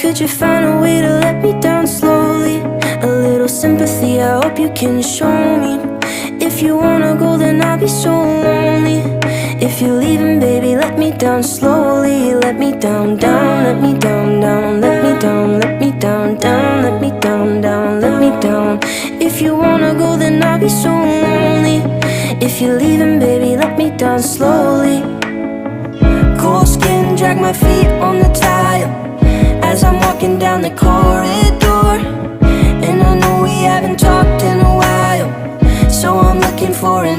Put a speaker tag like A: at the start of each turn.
A: Could you find a way to let me down slowly? A little sympathy, I hope you can show me. If you wanna go, then I'll be so lonely. If you're leaving, baby, let me down slowly. Let me down, down, let me down, down. Let me down, let me down, down. Let me down, down, let me down. If you wanna go, then I'll be so lonely. If you're leaving, baby, let me down slowly. Cold skin, drag my feet on the tile as I'm walking down the corridor. And I know we haven't talked in a while, so I'm looking for an